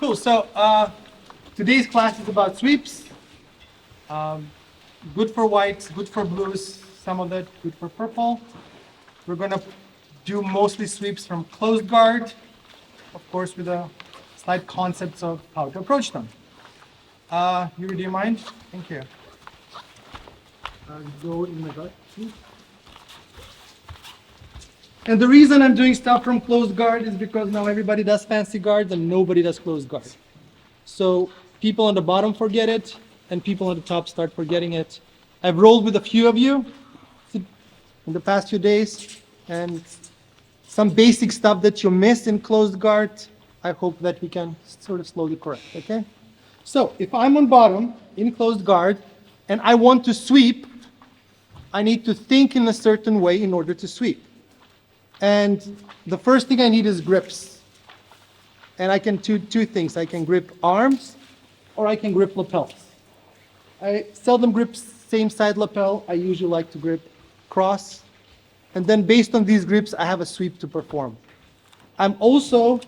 Cool. So today's class is about sweeps. Good for whites, good for blues, some of it good for purple. We're going to do mostly sweeps from closed guard, of course, with a slight concepts of how to approach them. Yuri, do you mind? Thank you. Go in my guard, please. And the reason I'm doing stuff from closed guard is because now everybody does fancy guards and nobody does closed guard. So people on the bottom forget it and people on the top start forgetting it. I've rolled with a few of you in the past few days, and some basic stuff that you missed in closed guard, I hope that we can sort of slowly correct, okay? So if I'm on bottom in closed guard and I want to sweep, I need to think in a certain way in order to sweep. And the first thing I need is grips. And I can do two things. I can grip arms or I can grip lapels. I seldom grip same side lapel. I usually like to grip cross. And then based on these grips, I have a sweep to perform. I'm also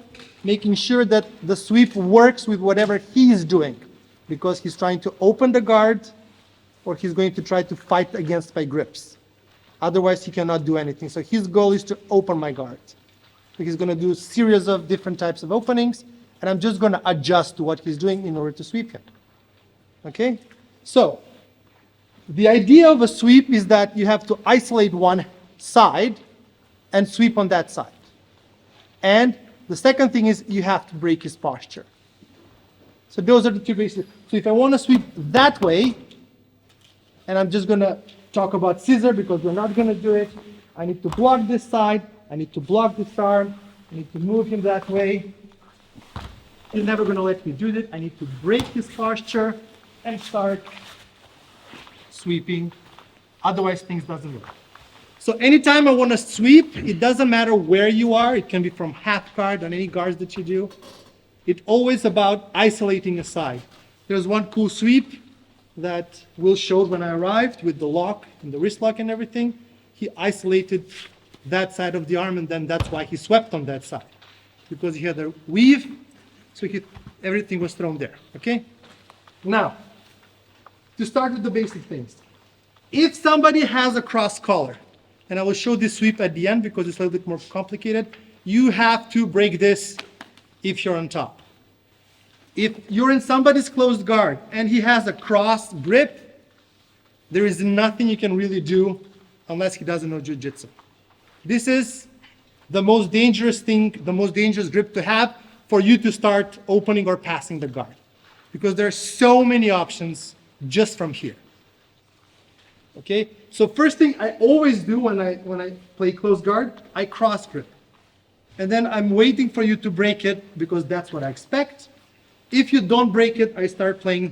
making sure that the sweep works with whatever he's doing, because he's trying to open the guard or he's going to try to fight against my grips. Otherwise, he cannot do anything. So his goal is to open my guard. So he's going to do a series of different types of openings, and I'm just going to adjust to what he's doing in order to sweep him. Okay? So the idea of a sweep is that you have to isolate one side and sweep on that side. And the second thing is you have to break his posture. So those are the two basics. So if I want to sweep that way, and I'm just going to talk about scissor because we're not going to do it, I need to block this side, I need to block this arm, I need to move him that way. He's never going to let me do that. I need to break his posture and start sweeping. Otherwise, things doesn't work. So anytime I want to sweep, it doesn't matter where you are. It can be from half guard on any guards that you do. It's always about isolating a side. There's one cool sweep that Will showed when I arrived with the lock and the wrist lock and everything. He isolated that side of the arm, and then that's why he swept on that side, because he had a weave, so everything was thrown there, okay? Now, to start with the basic things. If somebody has a cross collar, and I will show this sweep at the end because it's a little bit more complicated, you have to break this if you're on top. If you're in somebody's closed guard and he has a cross grip, there is nothing you can really do unless he doesn't know jiu-jitsu. This is the most dangerous thing, the most dangerous grip to have for you to start opening or passing the guard, because there are so many options just from here. Okay, so first thing I always do when I play close guard, I cross grip. And then I'm waiting for you to break it because that's what I expect. If you don't break it, I start playing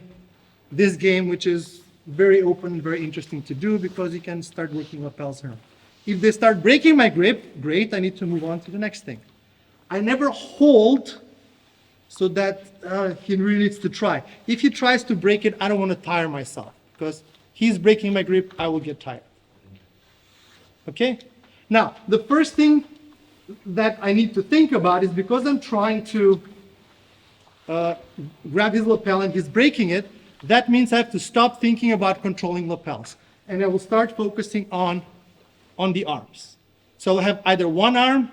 this game, which is very open, very interesting to do because you can start working lapels around. If they start breaking my grip, great, I need to move on to the next thing. I never hold so that he really needs to try. If he tries to break it, I don't want to tire myself because he's breaking my grip, I will get tired. Okay? Now, the first thing that I need to think about is because I'm trying to grab his lapel and he's breaking it, that means I have to stop thinking about controlling lapels. And I will start focusing on the arms. So I'll have either one arm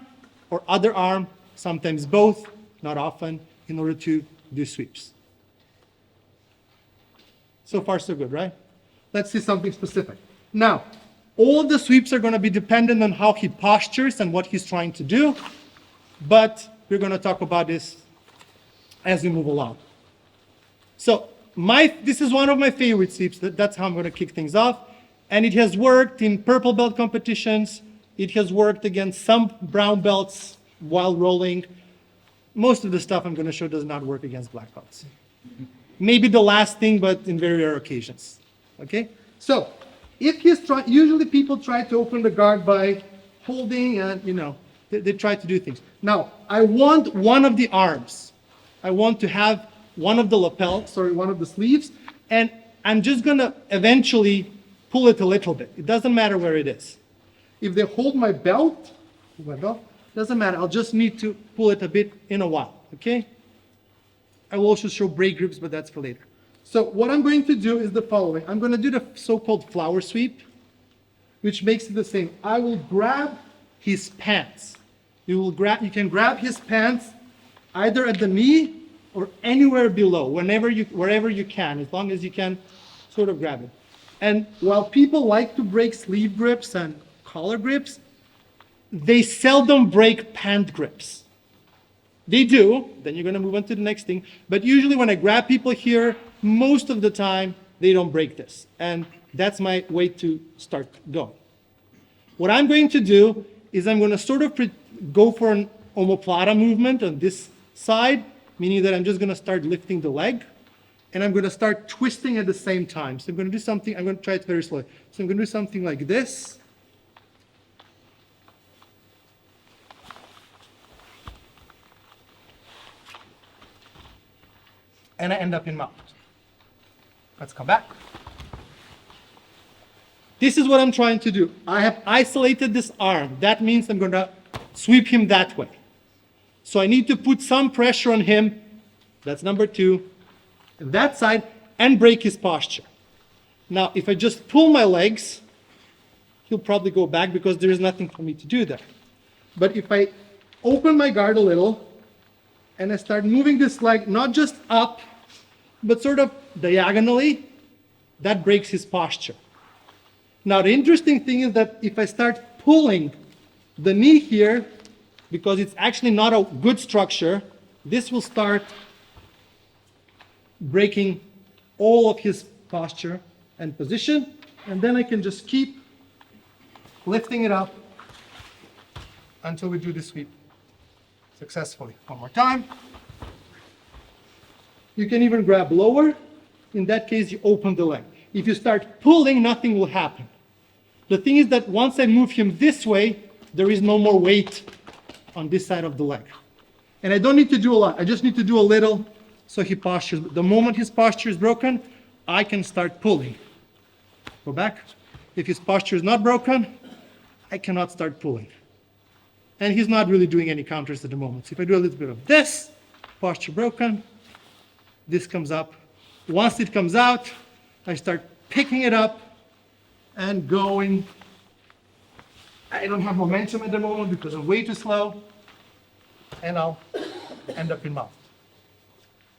or other arm, sometimes both, not often, in order to do sweeps. So far, so good, right? Let's see something specific. Now, all the sweeps are going to be dependent on how he postures and what he's trying to do, but we're going to talk about this as we move along. So this is one of my favorite sweeps. That's how I'm going to kick things off. And it has worked in purple belt competitions. It has worked against some brown belts while rolling. Most of the stuff I'm going to show does not work against black belts. Maybe the last thing, but in very rare occasions. Okay? So if he's usually people try to open the guard by holding and, they try to do things. Now, I want one of the arms. I want to have one of the sleeves, and I'm just going to eventually pull it a little bit. It doesn't matter where it is. If they hold my belt, doesn't matter. I'll just need to pull it a bit in a while, okay? I will also show brake grips, but that's for later. So what I'm going to do is the following. I'm going to do the so-called flower sweep, which makes it the same. I will grab his pants. You can grab his pants either at the knee or anywhere below, wherever you can, as long as you can sort of grab it. And while people like to break sleeve grips and collar grips, they seldom break pant grips. They do, then you're gonna move on to the next thing. But usually when I grab people here, most of the time, they don't break this. And that's my way to start going. What I'm going to do is I'm gonna sort of go for an omoplata movement on this side, meaning that I'm just gonna start lifting the leg, and I'm gonna start twisting at the same time. So I'm gonna do something, I'm gonna try it very slowly. So I'm gonna do something like this. And I end up in mount. Let's come back. This is what I'm trying to do. I have isolated this arm. That means I'm going to sweep him that way. So I need to put some pressure on him. That's number 2. That side, and break his posture. Now, if I just pull my legs, he'll probably go back because there is nothing for me to do there. But if I open my guard a little, and I start moving this leg not just up, but sort of diagonally, that breaks his posture. Now, the interesting thing is that if I start pulling the knee here, because it's actually not a good structure, this will start breaking all of his posture and position, and then I can just keep lifting it up until we do the sweep successfully. One more time. You can even grab lower. In that case, you open the leg. If you start pulling, nothing will happen. The thing is that once I move him this way, there is no more weight on this side of the leg. And I don't need to do a lot. I just need to do a little so he postures. The moment his posture is broken, I can start pulling. Go back. If his posture is not broken, I cannot start pulling. And he's not really doing any counters at the moment. So if I do a little bit of this, posture broken, this comes up. Once it comes out, I start picking it up and going. I don't have momentum at the moment because I'm way too slow, and I'll end up in mount.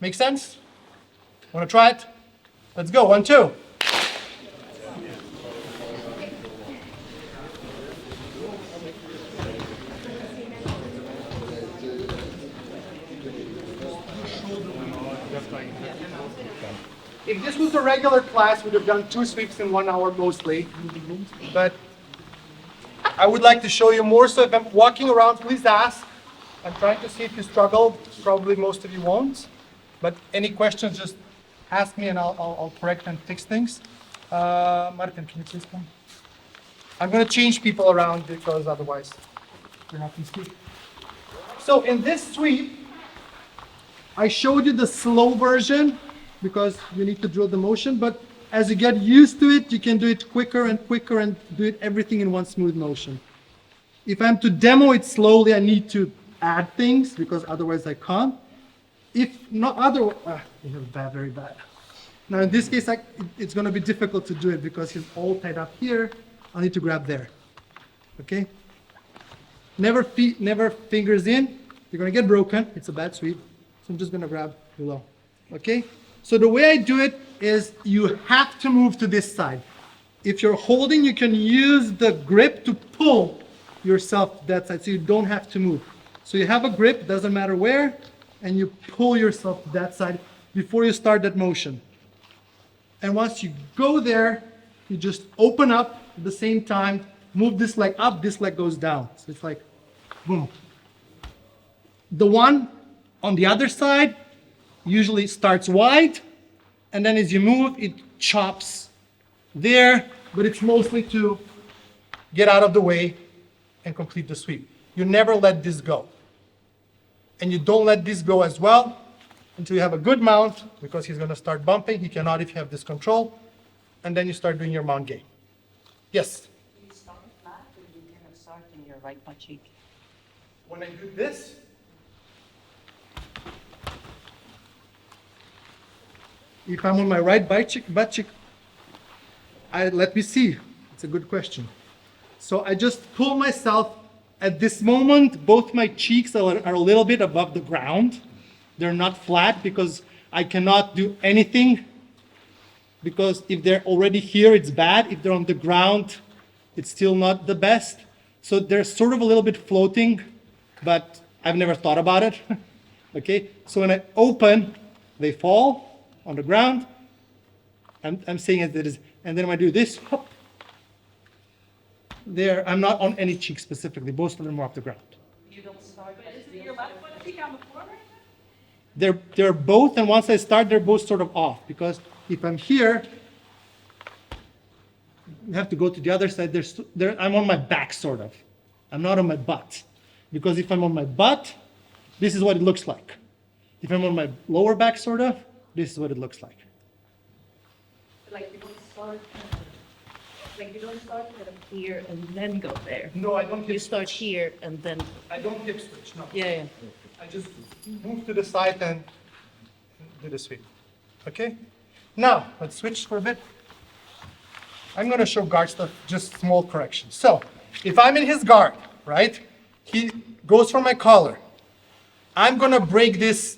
Make sense? Want to try it? Let's go. 1, 2. If this was a regular class, we'd have done 2 sweeps in 1 hour mostly. But I would like to show you more. So if I'm walking around, please ask. I'm trying to see if you struggle. Probably most of you won't. But any questions, just ask me and I'll correct and fix things. Martin, can you please come? I'm going to change people around because otherwise you're not going to speak. So in this sweep, I showed you the slow version because you need to drill the motion, but as you get used to it, you can do it quicker and do it everything in one smooth motion. If I'm to demo it slowly, I need to add things because otherwise I can't. If not, you have bad, very bad. Now in this case, it's going to be difficult to do it because he's all tied up here. I need to grab there. Okay? Never fingers in. You're going to get broken. It's a bad sweep. So I'm just going to grab below. Okay? So the way I do it is you have to move to this side. If you're holding, you can use the grip to pull yourself to that side so you don't have to move. So you have a grip, doesn't matter where, and you pull yourself to that side before you start that motion. And once you go there, you just open up at the same time, move this leg up, this leg goes down. So it's like, boom. The one on the other side usually starts wide, and then as you move, it chops there, but it's mostly to get out of the way and complete the sweep. You never let this go. And you don't let this go as well until you have a good mount, because he's going to start bumping. He cannot if you have this control. And then you start doing your mount game. Yes? Do you start flat or do you kind of start in your right butt cheek? When I do this, If I'm on my right butt cheek, let me see. It's a good question. So I just pull myself. At this moment, both my cheeks are a little bit above the ground. They're not flat because I cannot do anything. Because if they're already here, it's bad. If they're on the ground, it's still not the best. So they're sort of a little bit floating, but I've never thought about it. Okay, so when I open, they fall on the ground. I'm saying it is, and then when I do this, hop, there, I'm not on any cheek specifically. Both of them are off the ground. You don't start But at isn't the your left foot cheek on the floor right now? They're both, and once I start, they're both sort of off. Because if I'm here, you have to go to the other side. I'm on my back, sort of. I'm not on my butt. Because if I'm on my butt, this is what it looks like. If I'm on my lower back, sort of, this is what it looks like. Like you don't start, like you don't start kind of here and then go there. No, I don't You hip start switch. here and then, I don't hip switch, no. yeah. I just move to the side and do the sweep. Okay? Now, let's switch for a bit. I'm going to show guard stuff, just small corrections. So, if I'm in his guard, right, he goes for my collar. I'm going to break this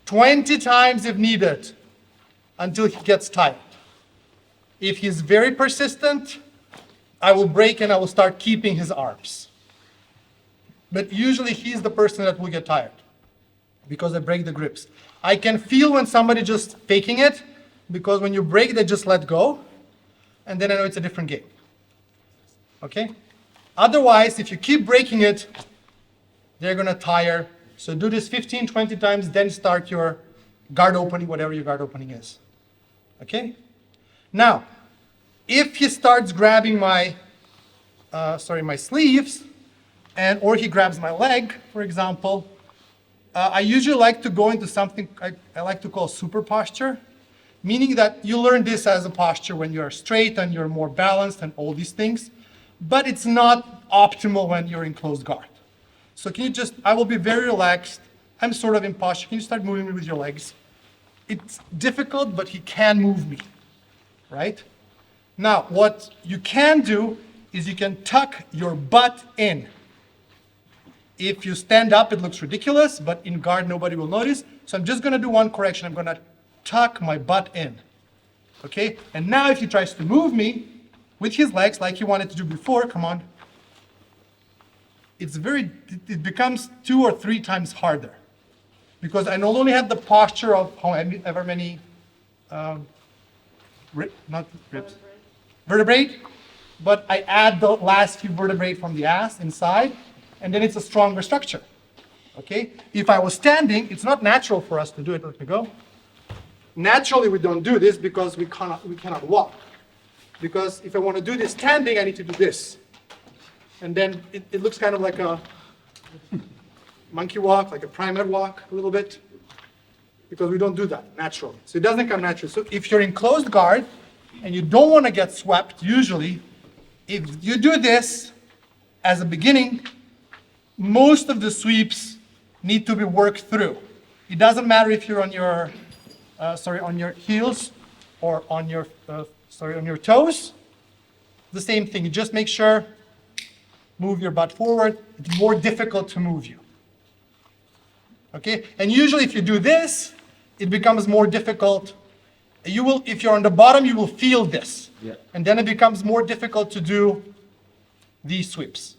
20 times if needed until he gets tired. If he's very persistent, I will break and I will start keeping his arms. But usually he's the person that will get tired because I break the grips. I can feel when somebody just faking it because when you break, they just let go. And then I know it's a different game. Okay? Otherwise, if you keep breaking it, they're going to tire. So do this 15, 20 times, then start your guard opening, whatever your guard opening is. Okay? Now, if he starts grabbing my sleeves, or he grabs my leg, for example, I usually like to go into something I like to call super posture, meaning that you learn this as a posture when you're straight and you're more balanced and all these things, but it's not optimal when you're in closed guard. So can you I will be very relaxed. I'm sort of in posture. Can you start moving me with your legs? It's difficult, but he can move me, right? Now, what you can do is you can tuck your butt in. If you stand up, it looks ridiculous, but in guard, nobody will notice. So I'm just going to do one correction. I'm going to tuck my butt in. Okay? And now if he tries to move me with his legs like he wanted to do before, come on. It becomes 2 or 3 times harder. Because I not only have the posture of however many, vertebrae, but I add the last few vertebrae from the ass inside, and then it's a stronger structure. Okay? If I was standing, it's not natural for us to do it. Let me go. Naturally, we don't do this because we cannot walk. Because if I want to do this standing, I need to do this. And then it looks kind of like a monkey walk, like a primate walk a little bit, because we don't do that naturally. So it doesn't come naturally. So if you're in closed guard and you don't want to get swept, usually, if you do this as a beginning, most of the sweeps need to be worked through. It doesn't matter if you're on your heels or on your toes. The same thing. You just make sure, move your butt forward. It's more difficult to move you. Okay? And usually if you do this, it becomes more difficult. If you're on the bottom, you will feel this. Yeah. And then it becomes more difficult to do these sweeps.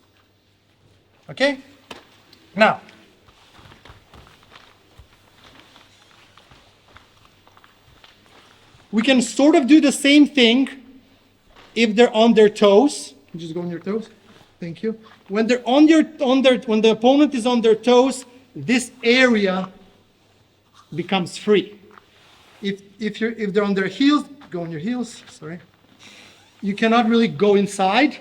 Okay? Now, we can sort of do the same thing if they're on their toes. You just go on your toes. Thank you. When they're when the opponent is on their toes, this area becomes free. If they're on their heels, go on your heels. Sorry. You cannot really go inside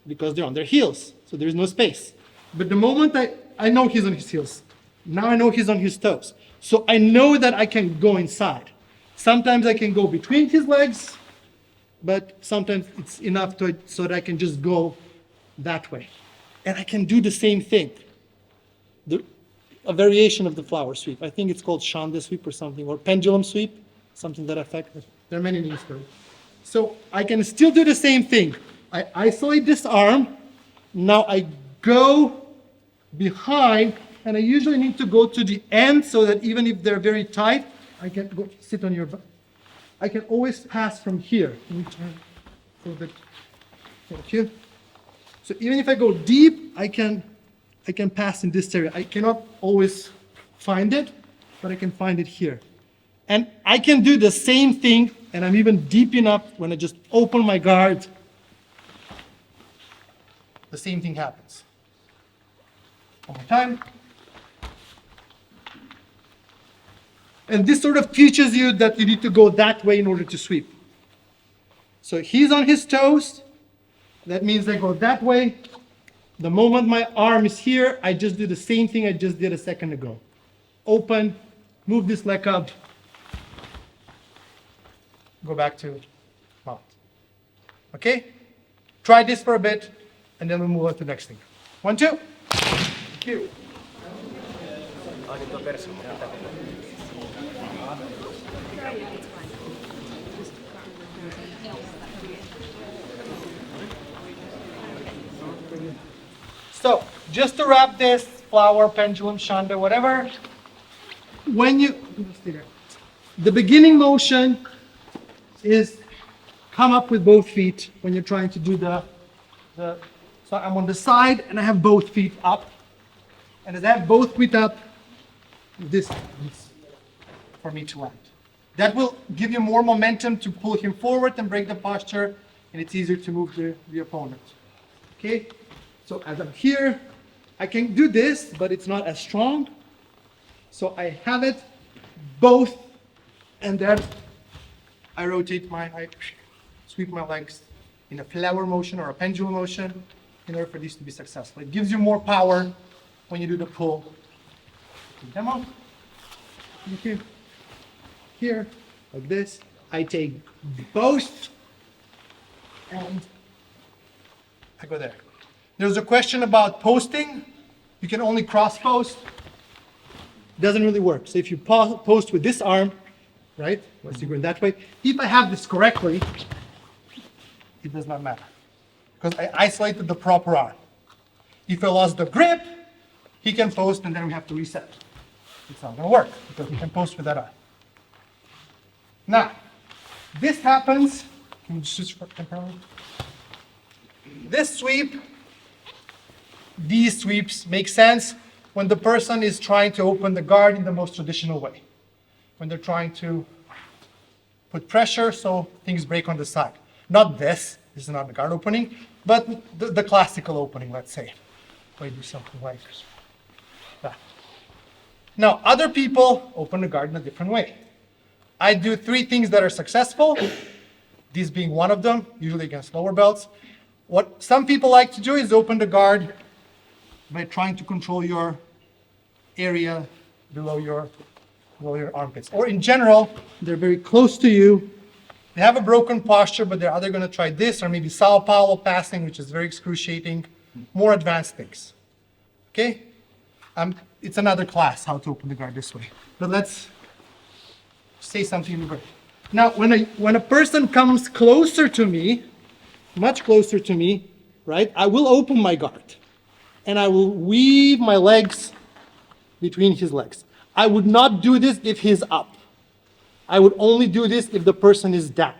because they're on their heels, so there is no space. But the moment I know he's on his heels, now I know he's on his toes, so I know that I can go inside. Sometimes I can go between his legs, but sometimes it's enough so that I can just go that way. And I can do the same thing. A variation of the flower sweep. I think it's called Shonda sweep or something, or pendulum sweep. something that affects it. There are many names for it. So I can still do the same thing. I isolate this arm. Now I go behind, and I usually need to go to the end so that even if they're very tight, I can go sit on your back. I can always pass from here. Let me turn so that, thank you. So even if I go deep, I can pass in this area. I cannot always find it, but I can find it here. And I can do the same thing, and I'm even deep enough when I just open my guard. The same thing happens. One more time. And this sort of teaches you that you need to go that way in order to sweep. So he's on his toes. That means I go that way. The moment my arm is here, I just do the same thing I just did a second ago. Open, move this leg up, go back to mount. Okay? Try this for a bit, and then we'll move on to the next thing. 1, 2. Thank you. So, just to wrap this, flower, pendulum, shanda, whatever, when you, the beginning motion is come up with both feet when you're trying to do so I'm on the side and I have both feet up. And as I have both feet up, this is for me to land. That will give you more momentum to pull him forward and break the posture, and it's easier to move the opponent. Okay? So as I'm here, I can do this, but it's not as strong. So I have it both, and then I sweep my legs in a flower motion or a pendulum motion in order for this to be successful. It gives you more power when you do the pull. Demo. Here, like this. I take both, and I go there. There's a question about posting. You can only cross post. Doesn't really work. So if you post with this arm, right? Unless you're going that way. If I have this correctly, it does not matter. Because I isolated the proper arm. If I lost the grip, he can post and then we have to reset. It's not going to work because he can post with that arm. Now, this happens. Can you switch for temporarily? This sweep, these sweeps make sense when the person is trying to open the guard in the most traditional way. When they're trying to put pressure so things break on the side. Not this is not the guard opening, but the classical opening, let's say. Where you do something like that. Now, other people open the guard in a different way. I do 3 things that are successful, this being one of them, usually against lower belts. What some people like to do is open the guard by trying to control your area below your armpits. Or in general, they're very close to you. They have a broken posture, but they're either going to try this or maybe Sao Paulo passing, which is very excruciating. More advanced things. Okay? It's another class, how to open the guard this way. But let's say something in the break. Now, when a person comes closer to me, much closer to me, right, I will open my guard. And I will weave my legs between his legs. I would not do this if he's up. I would only do this if the person is down.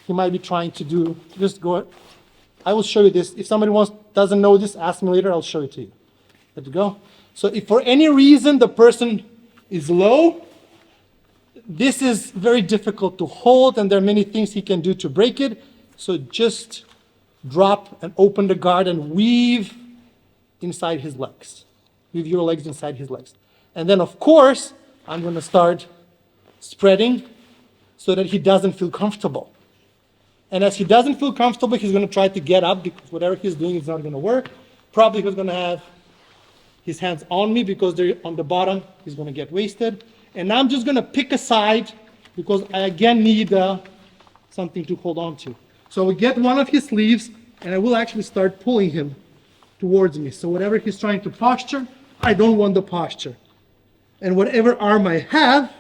He might be trying to do, just go, I will show you this. If somebody doesn't know this, ask me later, I'll show it to you. Let it go. So if for any reason the person is low, this is very difficult to hold, and there are many things he can do to break it. So just drop and open the guard and weave inside his legs. Weave your legs inside his legs. And then, of course, I'm going to start spreading so that he doesn't feel comfortable. And as he doesn't feel comfortable, he's going to try to get up because whatever he's doing is not going to work. Probably he's going to have his hands on me because they're on the bottom. He's going to get wasted. And now I'm just going to pick a side because I again need something to hold on to. So I will get one of his sleeves and I will actually start pulling him towards me. So whatever he's trying to posture, I don't want the posture. And whatever arm I have,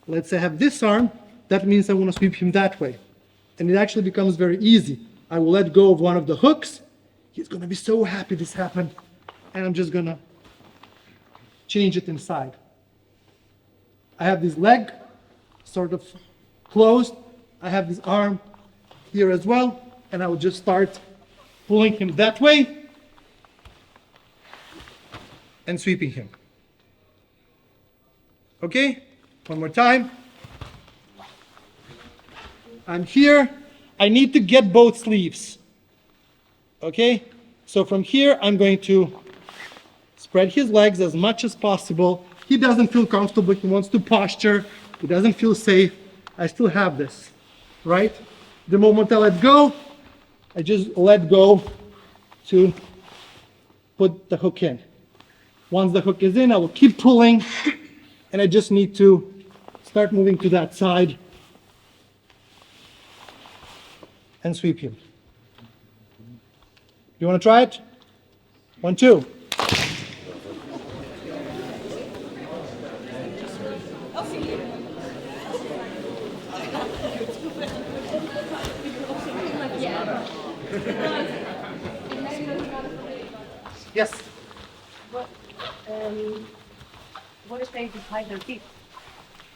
let's say I have this arm, that means I want to sweep him that way. And it actually becomes very easy. I will let go of one of the hooks. He's going to be so happy this happened. And I'm just going to change it inside. I have this leg sort of closed. I have this arm here as well. And I will just start pulling him that way and sweeping him. Okay? One more time. I'm here. I need to get both sleeves. Okay? So from here, I'm going to spread his legs as much as possible. He doesn't feel comfortable. He wants to posture. He doesn't feel safe. I still have this, right? The moment I let go, I just let go to put the hook in. Once the hook is in, I will keep pulling, and I just need to start moving to that side and sweep him. You want to try it? 1, 2. Yes. What if they hide their feet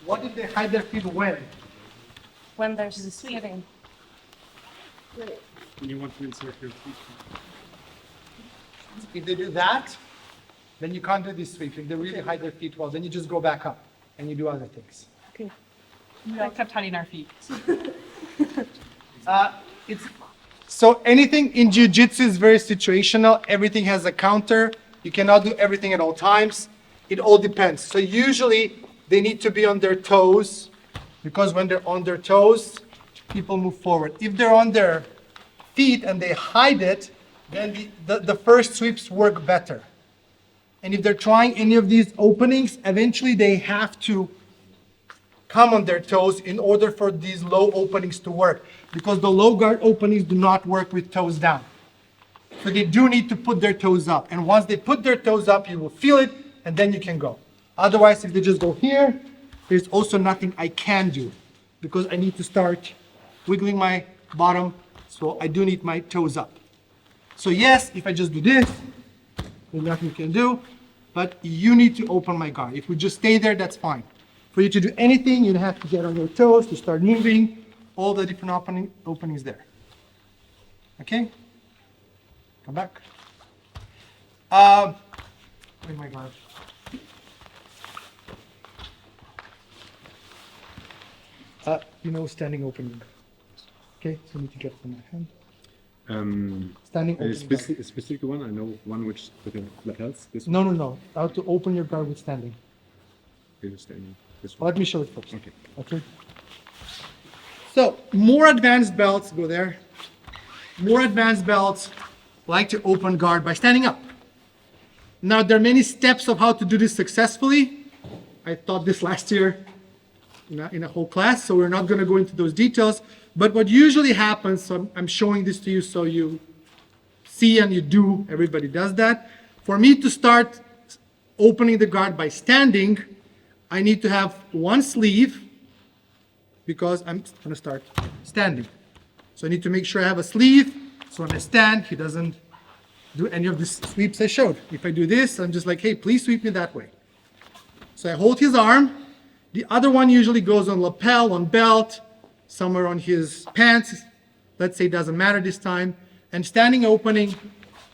What if they hide their feet when? when there's a sweeping? When you want to insert your feet. If they do that, then you can't do this sweep. If they really hide their feet well, then you just go back up and you do other things. Okay. We all kept hiding our feet. So anything in jiu-jitsu is very situational. Everything has a counter. You cannot do everything at all times. It all depends. So usually they need to be on their toes, because when they're on their toes, people move forward. If they're on their feet and they hide it, then the first sweeps work better. And if they're trying any of these openings, eventually they have to come on their toes in order for these low openings to work, because the low guard openings do not work with toes down. So they do need to put their toes up. And once they put their toes up, you will feel it, and then you can go. Otherwise, if they just go here, there's also nothing I can do, because I need to start wiggling my bottom, so I do need my toes up. So yes, if I just do this, there's nothing you can do, but you need to open my guard. If we just stay there, that's fine. For you to do anything, you have to get on your toes to start moving, all the different openings there. Okay? Come back. Where's my guard? Standing opening. Okay, so I need to get it from my hand. Standing A opening. guard. specific one, I know one which with the lapels. This No, no, no. How to open your guard with standing. one is standing. This one. Let me show it first. Okay. Okay. So more advanced belts go there. More advanced belts like to open guard by standing up. Now there are many steps of how to do this successfully. I taught this last year in a whole class, so we're not going to go into those details. But what usually happens, so I'm showing this to you so you see and you do. Everybody does that. For me to start opening the guard by standing, I need to have one sleeve, because I'm going to start standing. So I need to make sure I have a sleeve, so when I stand, he doesn't do any of the sweeps I showed. If I do this, I'm just like, hey, please sweep me that way. So I hold his arm. The other one usually goes on lapel, on belt, somewhere on his pants. Let's say it doesn't matter this time. And standing opening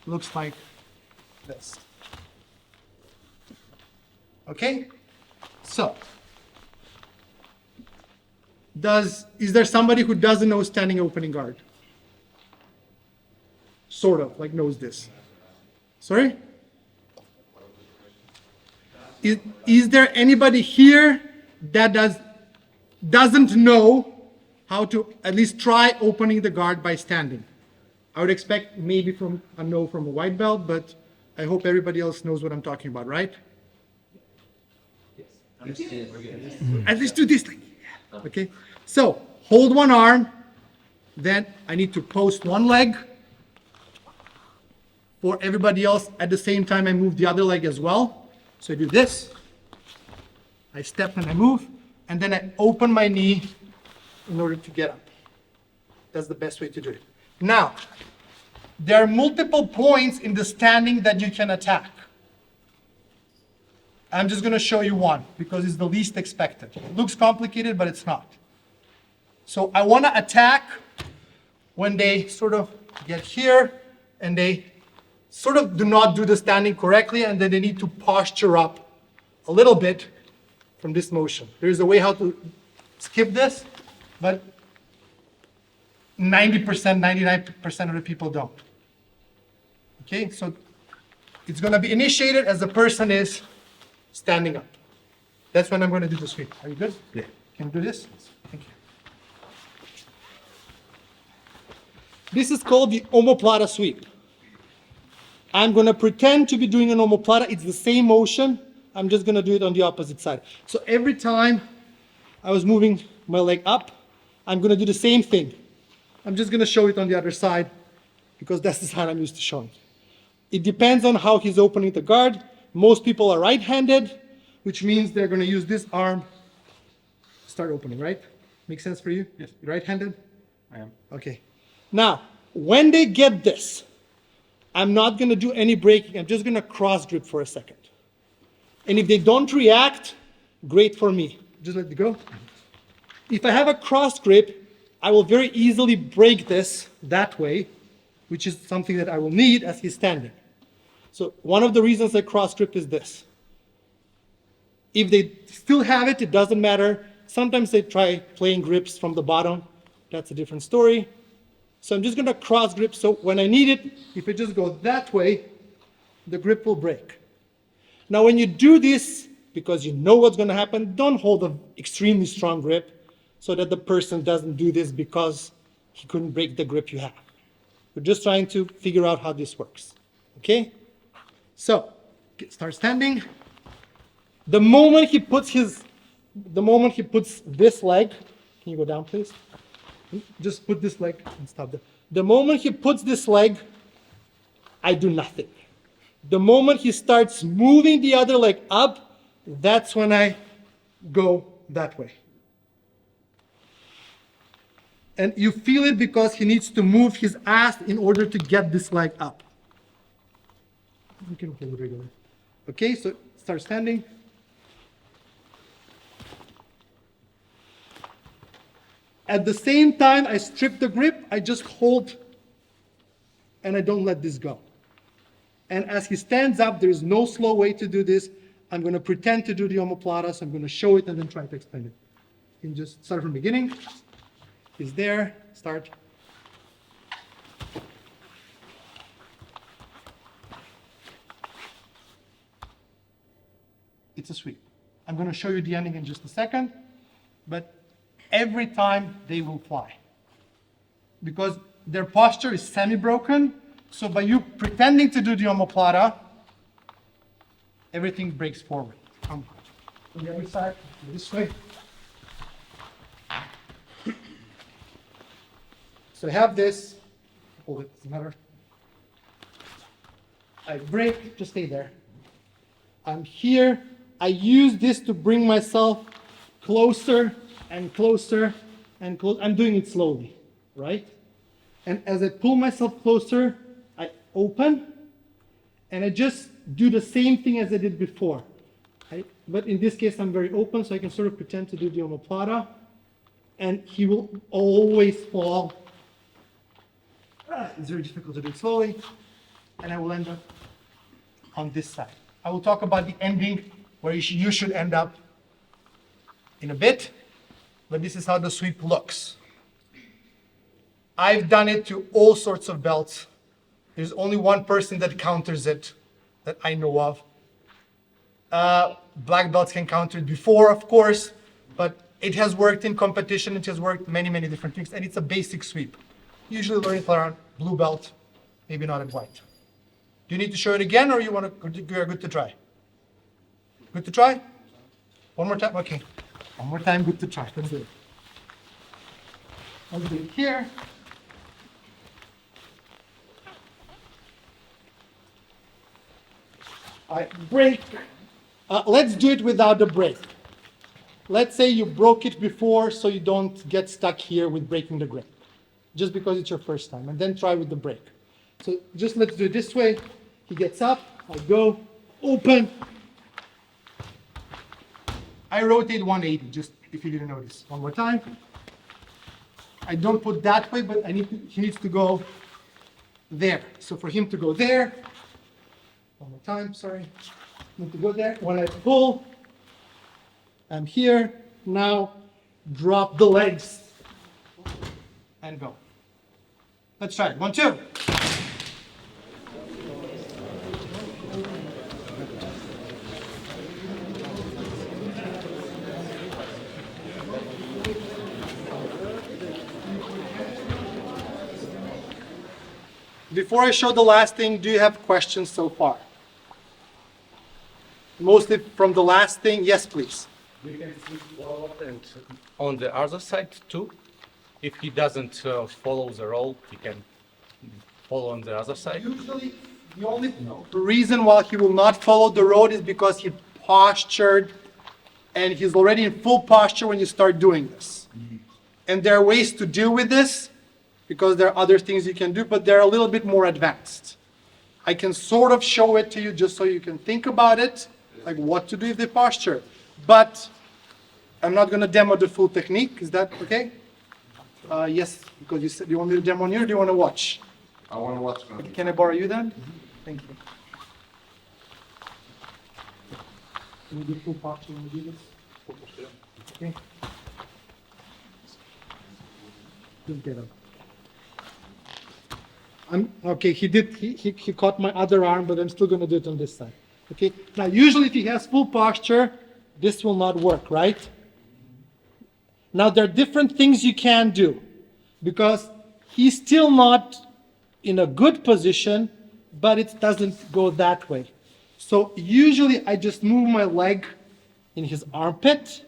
looks like this. Okay? So, is there somebody who doesn't know standing opening guard? Sort of, like knows this. Sorry? Is there anybody here that doesn't know how to at least try opening the guard by standing? I would expect maybe from a no from a white belt, but I hope everybody else knows what I'm talking about, right? At least do this thing. Okay? So, hold one arm, then I need to post one leg. For everybody else, at the same time, I move the other leg as well. So I do this, I step and I move, and then I open my knee in order to get up. That's the best way to do it. Now, there are multiple points in the standing that you can attack. I'm just going to show you one because it's the least expected. It looks complicated, but it's not. So I want to attack when they sort of get here and they sort of do not do the standing correctly, and then they need to posture up a little bit from this motion. There's a way how to skip this, but 90%, 99% of the people don't. Okay, so it's going to be initiated as the person is standing up. That's when I'm going to do the sweep. Are you good? Yeah. Can you do this? Thank you. This is called the omoplata sweep. I'm going to pretend to be doing an omoplata. It's the same motion. I'm just going to do it on the opposite side. So every time I was moving my leg up, I'm going to do the same thing. I'm just going to show it on the other side because that's the side I'm used to showing. It depends on how he's opening the guard. Most people are right-handed, which means they're going to use this arm to start opening, right? Makes sense for you? Yes. You're right-handed? I am. Okay. Now, when they get this, I'm not going to do any braking. I'm just going to cross grip for a second. And if they don't react, great for me. Just let it go. If I have a cross grip, I will very easily break this that way, which is something that I will need as he's standing. So one of the reasons I cross grip is this. If they still have it, it doesn't matter. Sometimes they try playing grips from the bottom. That's a different story. So I'm just going to cross grip. So when I need it, if I just go that way, the grip will break. Now, when you do this, because you know what's going to happen, don't hold an extremely strong grip so that the person doesn't do this because he couldn't break the grip you have. We're just trying to figure out how this works. Okay? So, start standing. The moment he puts this leg, can you go down, please? Just put this leg and stop there. The moment he puts this leg, I do nothing. The moment he starts moving the other leg up, that's when I go that way. And you feel it because he needs to move his ass in order to get this leg up. You can hold it regular. Okay, so start standing. At the same time, I strip the grip, I just hold and I don't let this go. And as he stands up, there is no slow way to do this. I'm going to pretend to do the omoplata, so I'm going to show it and then try to explain it. You can just start from the beginning. He's there, start. It's a sweep. I'm going to show you the ending in just a second, but every time they will fly. Because their posture is semi-broken, so by you pretending to do the omoplata, everything breaks forward. Come on the other side, this way. So I have this, hold it, doesn't matter. I break, just stay there. I'm here, I use this to bring myself closer and closer and closer. I'm doing it slowly, right? And as I pull myself closer, I open and I just do the same thing as I did before. But in this case, I'm very open, so I can sort of pretend to do the omoplata, and he will always fall. It's very difficult to do it slowly, and I will end up on this side. I will talk about the ending where you should end up in a bit, but this is how the sweep looks. I've done it to all sorts of belts. There's only one person that counters it that I know of. Black belts can counter it before, of course, but it has worked in competition. It has worked many, many different things, and it's a basic sweep. Usually learn it around blue belt, maybe not at white. Do you need to show it again, or you are good to try? Good to try? One more time? Okay. One more time, good to try. Let's do it. Let's do it here. I break. Let's do it without the break. let's say you broke it before so you don't get stuck here with breaking the grip, just because it's your first time, and then try with the brake. So just let's do it this way. He gets up, I go, open. I rotate 180, just if you didn't notice. One more time. I don't put that way, but he needs to go there. So for him to go there, one more time, sorry. Need to go there. When I pull, I'm here. Now drop the legs and go. Let's try it. 1, 2. Before I show the last thing, do you have questions so far? Mostly from the last thing, yes, please. We can switch forward and on the other side too. If he doesn't follow the roll, he can follow on the other side. Usually, the only reason why he will not follow the road is because he postured, and he's already in full posture when you start doing this. And there are ways to deal with this, because there are other things you can do, but they're a little bit more advanced. I can sort of show it to you just so you can think about it, like what to do with the posture. But I'm not going to demo the full technique. Is that okay? Yes, because you said you want me to demo on you, or do you want to watch? I want to watch. Okay, can I borrow you then? Thank you. Can you do full posture when we do this? Okay. Just get up. Okay, he caught my other arm, but I'm still going to do it on this side. Okay, now usually if he has full posture, this will not work, right? Now there are different things you can do, because he's still not in a good position, but it doesn't go that way. So usually I just move my leg in his armpit,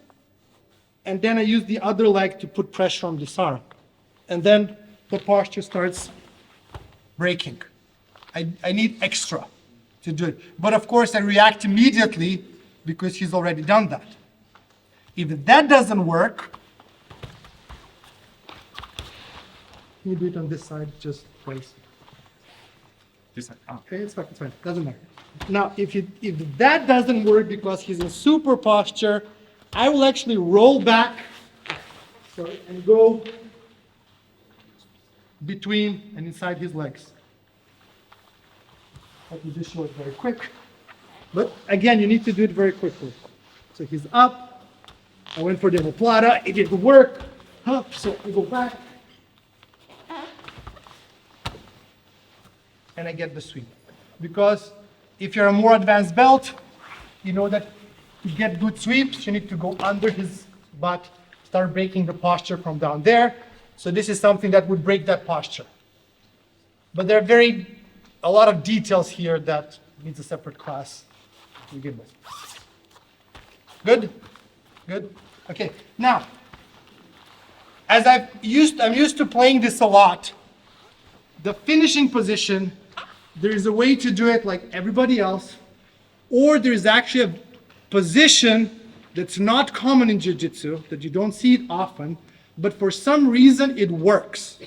and then I use the other leg to put pressure on this arm. And then the posture starts breaking. I need extra to do it. But of course I react immediately because he's already done that. If that doesn't work, you do it on this side, just place. This side. Ah. Okay, it's fine, doesn't matter. Now, if that doesn't work because he's in super posture, I will actually roll back, and go between and inside his legs. Let me just show it very quick. But again, you need to do it very quickly. So he's up. I went for the omoplata. It didn't work. Up. So I go back. And I get the sweep. Because if you're a more advanced belt, you know that to get good sweeps, you need to go under his butt, start breaking the posture from down there. So this is something that would break that posture. But there are a lot of details here that needs a separate class to begin with. Good? Good? Okay. Now, as I'm used to playing this a lot, the finishing position, there is a way to do it like everybody else, or there is actually a position that's not common in jiu-jitsu, that you don't see it often, but for some reason it works.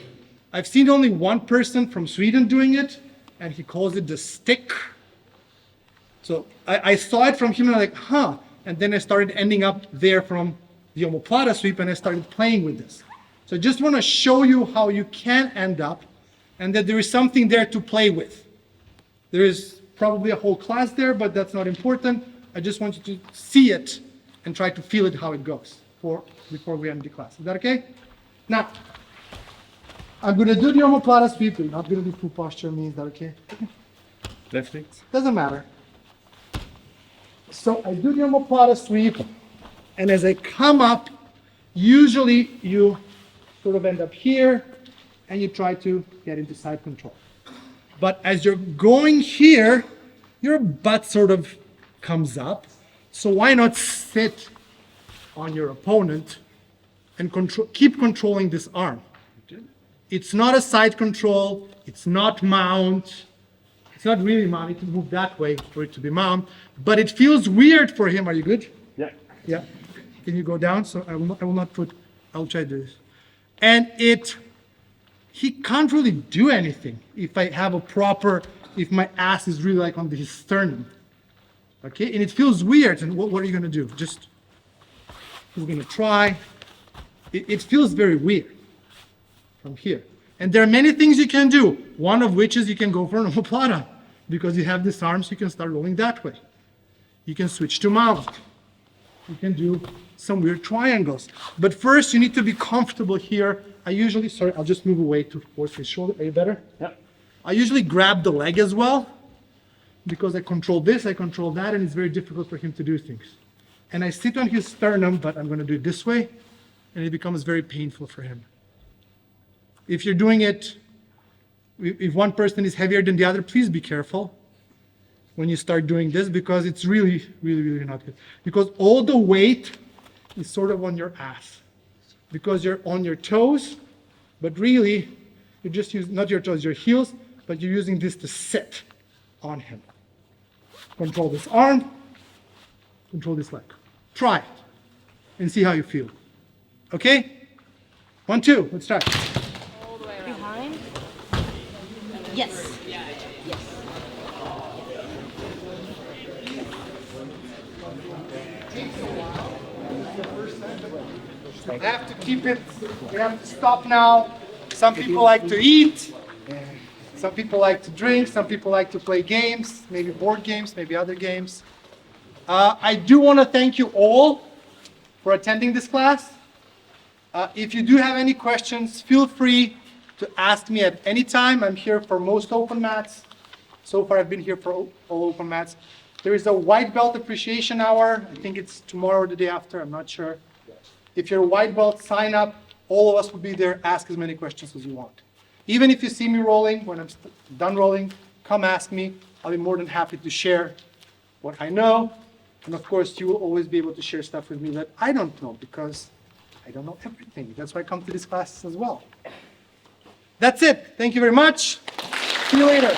I've seen only one person from Sweden doing it, and he calls it the stick. So I saw it from him and I'm like, huh. And then I started ending up there from the omoplata sweep, and I started playing with this. So I just want to show you how you can end up, and that there is something there to play with. There is probably a whole class there, but that's not important. I just want you to see it and try to feel it how it goes before we end the class. Is that okay? Now, I'm going to do the omoplata sweep. We're not going to do full posture. Is that okay? Left legs. Doesn't matter. So I do the omoplata sweep, and as I come up, usually you sort of end up here, and you try to get into side control. But as you're going here, your butt sort of comes up. So why not sit on your opponent and keep controlling this arm? It's not a side control. It's not mount. It's not really mount. You need to move that way for it to be mount. But it feels weird for him. Are you good? Yeah. Yeah. Can you go down? So I will not put, I'll try this. And he can't really do anything if I have if my ass is really like on his sternum. Okay, and it feels weird. And what are you gonna do? He's gonna try. It feels very weird from here. And there are many things you can do. One of which is you can go for an omoplata. Because you have this arm, so you can start rolling that way. You can switch to mount. You can do some weird triangles. But first, you need to be comfortable here. Sorry, I'll just move away towards his shoulder. Are you better? Yep. I usually grab the leg as well, because I control this, I control that, and it's very difficult for him to do things. And I sit on his sternum, but I'm going to do it this way, and it becomes very painful for him. If you're doing it, if one person is heavier than the other, please be careful when you start doing this, because it's really, really, really not good. Because all the weight is sort of on your ass. Because you're on your toes, but really, you're just using, not your toes, your heels, but you're using this to sit on him. Control this arm, control this leg. Try it and see how you feel. Okay? 1, 2, let's try. Behind? Yes. I have to keep it, we have to stop now. Some people like to eat, some people like to drink, some people like to play games, maybe board games, maybe other games. I do want to thank you all for attending this class. If you do have any questions, feel free to ask me at any time. I'm here for most open mats. So far I've been here for all open mats. There is a white belt appreciation hour. I think it's tomorrow or the day after, I'm not sure. If you're a white belt, sign up. All of us will be there. Ask as many questions as you want. Even if you see me rolling, when I'm done rolling, come ask me. I'll be more than happy to share what I know. And of course, you will always be able to share stuff with me that I don't know, because I don't know everything. That's why I come to these classes as well. That's it. Thank you very much. See you later.